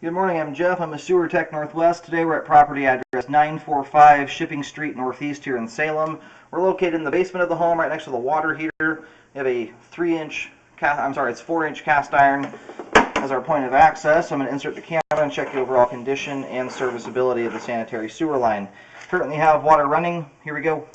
Good morning, I'm Jeff. I'm a Sewer Tech Northwest. Today we're at property address 945 Shipping Street Northeast here in Salem. We're located in the basement of the home right next to the water heater. We have a 4-inch cast iron as our point of access. I'm going to insert the camera and check the overall condition and serviceability of the sanitary sewer line. Currently have water running. Here we go.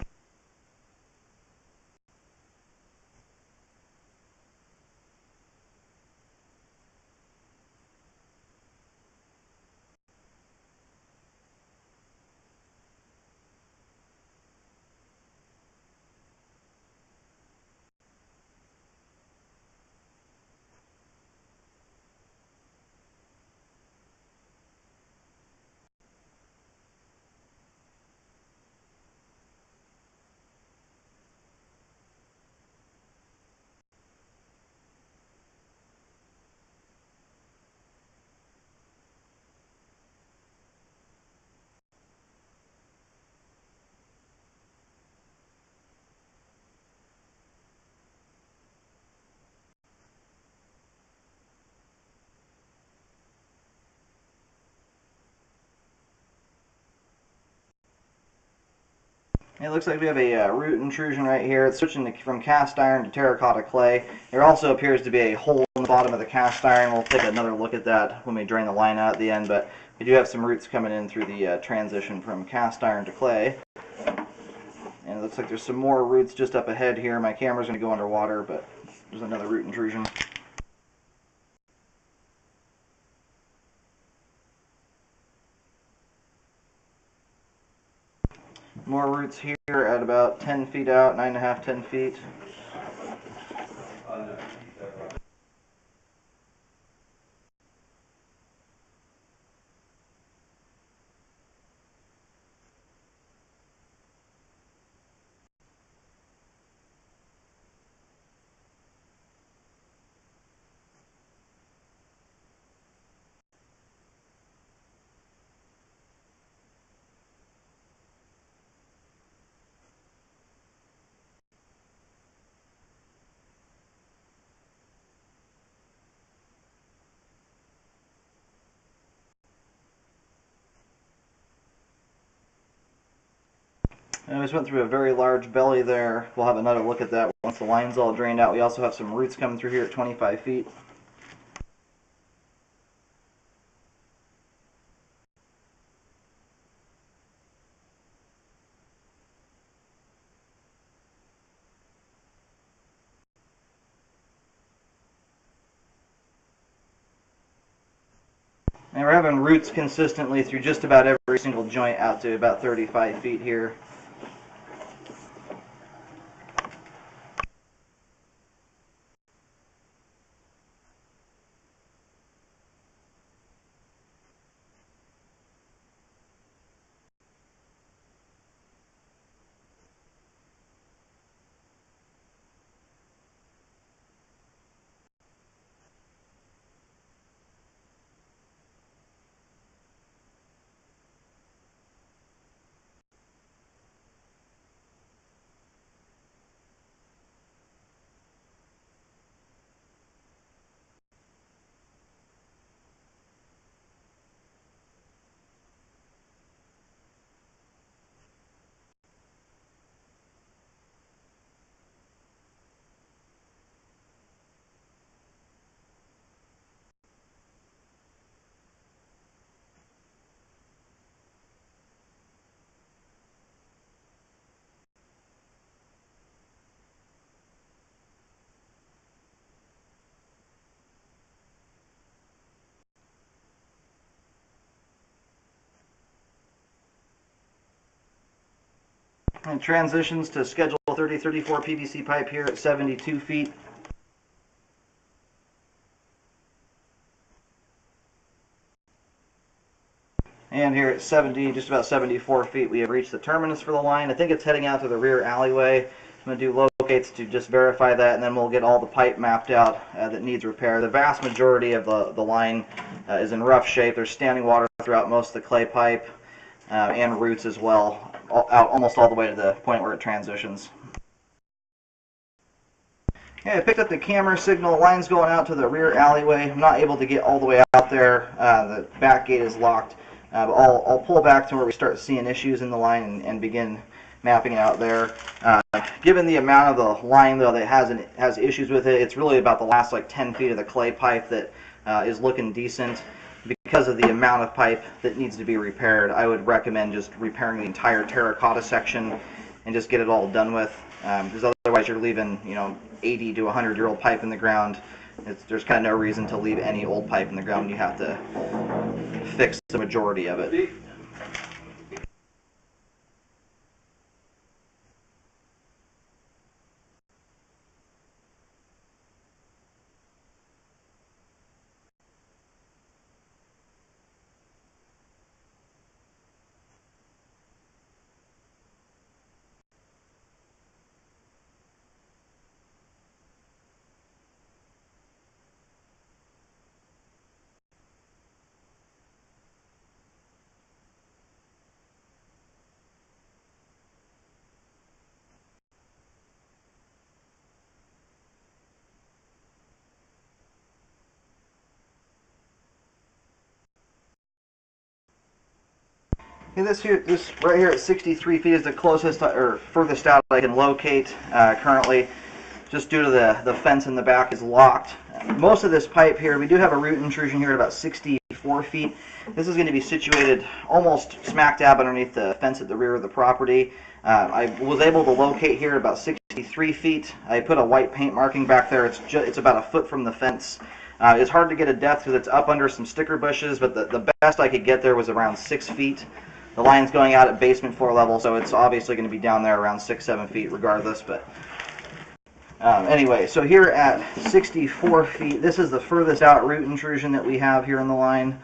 It looks like we have a root intrusion right here. It's switching from cast iron to terracotta clay. There also appears to be a hole in the bottom of the cast iron. We'll take another look at that when we drain the line out at the end, but we do have some roots coming in through the transition from cast iron to clay. And it looks like there's some more roots just up ahead here. My camera's going to go underwater, but there's another root intrusion. More roots here at about 10 feet out, 9.5, 10 feet. And we just went through a very large belly there. We'll have another look at that once the line's all drained out. We also have some roots coming through here at 25 feet. And we're having roots consistently through just about every single joint out to about 35 feet here. And transitions to schedule 3034 PVC pipe here at 72 feet. And here at 70, just about 74 feet, we have reached the terminus for the line. I think it's heading out to the rear alleyway. I'm going to do locates to just verify that, and then we'll get all the pipe mapped out that needs repair. The vast majority of the line is in rough shape. There's standing water throughout most of the clay pipe and roots as well, out almost all the way to the point where it transitions. Yeah, I picked up the camera signal. Line's going out to the rear alleyway. I'm not able to get all the way out there. The back gate is locked. But I'll pull back to where we start seeing issues in the line and begin mapping it out there. Given the amount of the line, though, that has issues with it, it's really about the last like 10 feet of the clay pipe that is looking decent. Because of the amount of pipe that needs to be repaired, I would recommend just repairing the entire terracotta section and just get it all done with. Because otherwise you're leaving, 80 to 100-year-old pipe in the ground. There's kind of no reason to leave any old pipe in the ground. You have to fix the majority of it. Yeah, this right here at 63 feet is the closest or furthest out I can locate currently, just due to the fence in the back is locked. Most of this pipe here, we do have a root intrusion here at about 64 feet. This is going to be situated almost smack dab underneath the fence at the rear of the property. I was able to locate here about 63 feet. I put a white paint marking back there. It's about a foot from the fence. It's hard to get a depth because it's up under some sticker bushes, but the best I could get there was around 6 feet. The line's going out at basement floor level, so it's obviously going to be down there around 6-7 feet regardless. But anyway, so here at 64 feet, this is the furthest out root intrusion that we have here in the line.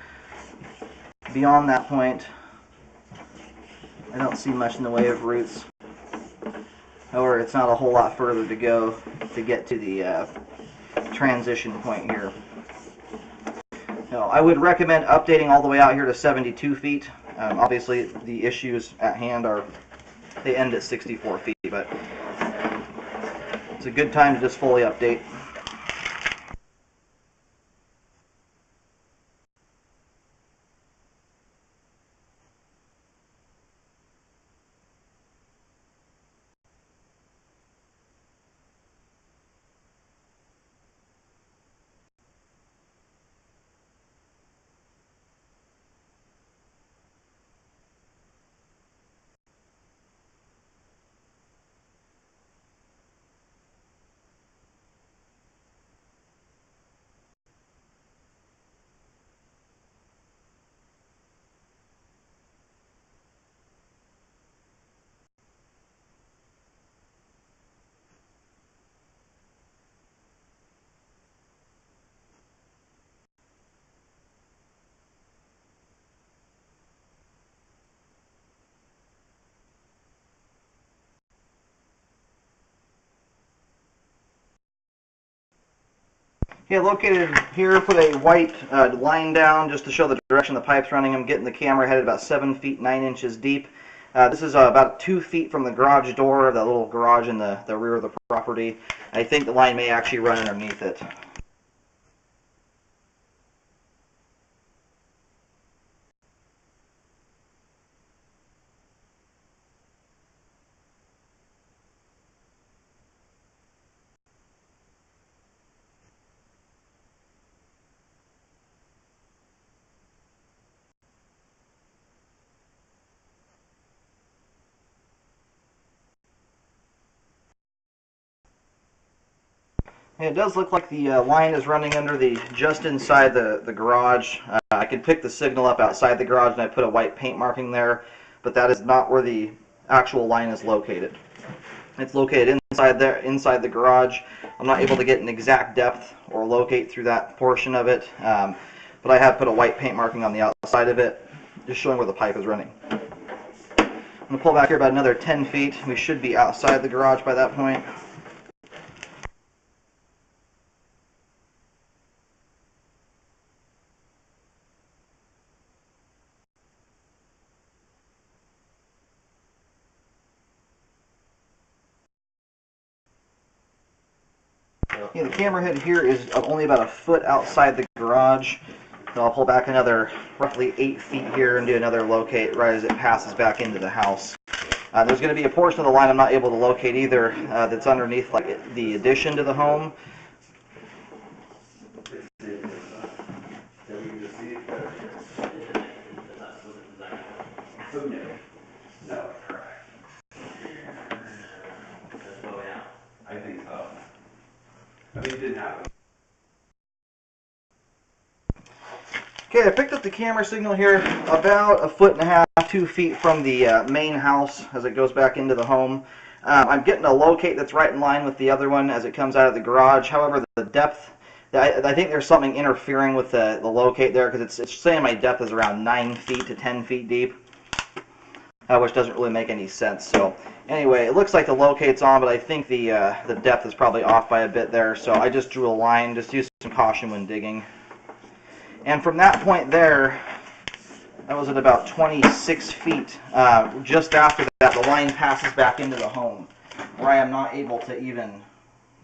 Beyond that point, I don't see much in the way of roots. However, it's not a whole lot further to go to get to the transition point here. No, I would recommend updating all the way out here to 72 feet. Obviously, the issues at hand they end at 64 feet, but it's a good time to just fully update. Yeah, located here, put a white line down just to show the direction the pipe's running. I'm getting the camera headed about 7 feet 9 inches deep. This is about 2 feet from the garage door, that little garage in the rear of the property. I think the line may actually run underneath it. It does look like the line is running under just inside the garage. I could pick the signal up outside the garage and I put a white paint marking there, but that is not where the actual line is located. It's located inside the garage. I'm not able to get an exact depth or locate through that portion of it, but I have put a white paint marking on the outside of it, just showing where the pipe is running. I'm going to pull back here about another 10 feet. We should be outside the garage by that point. Yeah, the camera head here is only about a foot outside the garage. So I'll pull back another roughly 8 feet here and do another locate right as it passes back into the house. There's going to be a portion of the line I'm not able to locate either that's underneath like the addition to the home. I think so. I mean, it didn't happen. Okay, I picked up the camera signal here about 1.5 feet, 2 feet from the main house as it goes back into the home. I'm getting a locate that's right in line with the other one as it comes out of the garage. However, the depth, I think there's something interfering with the locate there because it's saying my depth is around 9 feet to 10 feet deep, which doesn't really make any sense. So anyway, it looks like the locate's on, but I think the depth is probably off by a bit there. So I just drew a line, just use some caution when digging. And from that point there, that was at about 26 feet. Just after that, the line passes back into the home, where I am not able to even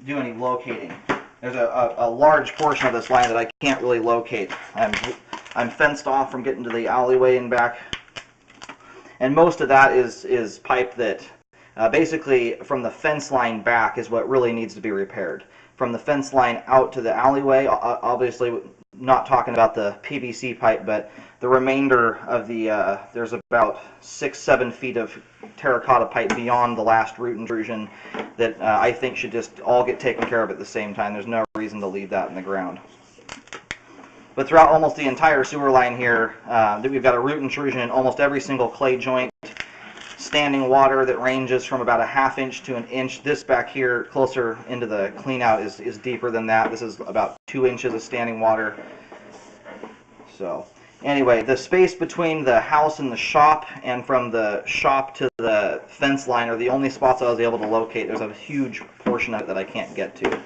do any locating. There's a large portion of this line that I can't really locate. I'm fenced off from getting to the alleyway and back. And most of that is pipe that basically from the fence line back is what really needs to be repaired. From the fence line out to the alleyway, obviously not talking about the PVC pipe, but the remainder of the, there's about 6-7 feet of terracotta pipe beyond the last root intrusion that I think should just all get taken care of at the same time. There's no reason to leave that in the ground. But throughout almost the entire sewer line here, we've got a root intrusion in almost every single clay joint. Standing water that ranges from about 1/2 inch to 1 inch. This back here, closer into the clean out, is deeper than that. This is about 2 inches of standing water. So anyway, the space between the house and the shop, and from the shop to the fence line, are the only spots I was able to locate. There's a huge portion of it that I can't get to.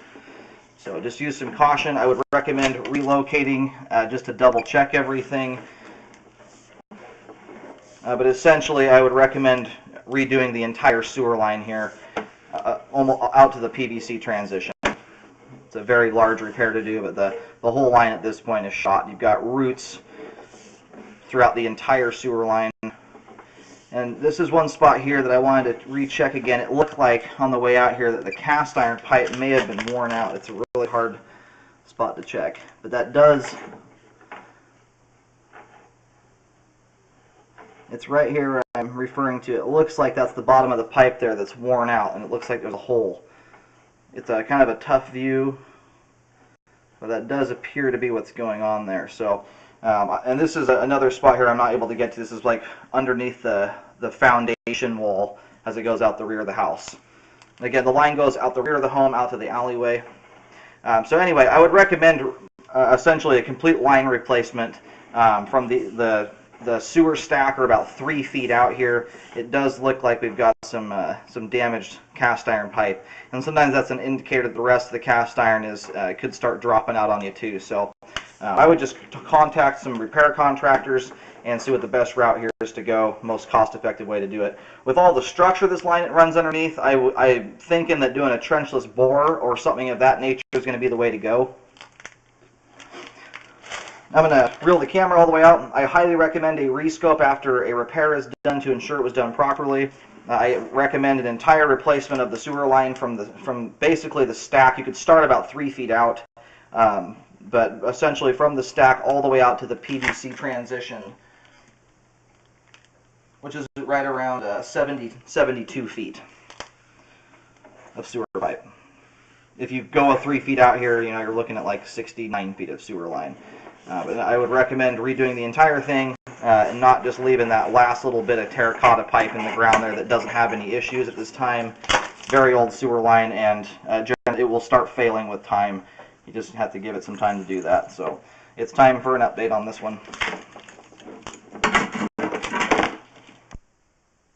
So just use some caution. I would recommend relocating just to double check everything. But essentially, I would recommend redoing the entire sewer line here, almost out to the PVC transition. It's a very large repair to do, but the whole line at this point is shot. You've got roots throughout the entire sewer line. And this is one spot here that I wanted to recheck again. It looked like on the way out here that the cast iron pipe may have been worn out. It's a really hard spot to check, but that does. It's right here where I'm referring to. It looks like that's the bottom of the pipe there that's worn out, and it looks like there's a hole. It's a kind of a tough view, but that does appear to be what's going on there. So, and this is another spot here I'm not able to get to. This is like underneath the foundation wall as it goes out the rear of the house. And again, the line goes out the rear of the home, out to the alleyway. So anyway, I would recommend essentially a complete line replacement from the sewer stack are about 3 feet out here. It does look like we've got some damaged cast iron pipe, and sometimes that's an indicator that the rest of the cast iron could start dropping out on you too. So I would just contact some repair contractors and see what the best route here is to go, most cost-effective way to do it. With all the structure this line runs underneath, I'm thinking that doing a trenchless bore or something of that nature is going to be the way to go. I'm going to reel the camera all the way out. I highly recommend a rescope after a repair is done to ensure it was done properly. I recommend an entire replacement of the sewer line from basically the stack. You could start about 3 feet out, but essentially from the stack all the way out to the PVC transition, which is right around 72 feet of sewer pipe. If you go 3 feet out here, you're looking at like 69 feet of sewer line. But I would recommend redoing the entire thing and not just leaving that last little bit of terracotta pipe in the ground there that doesn't have any issues at this time. Very old sewer line, and it will start failing with time. You just have to give it some time to do that. So it's time for an update on this one.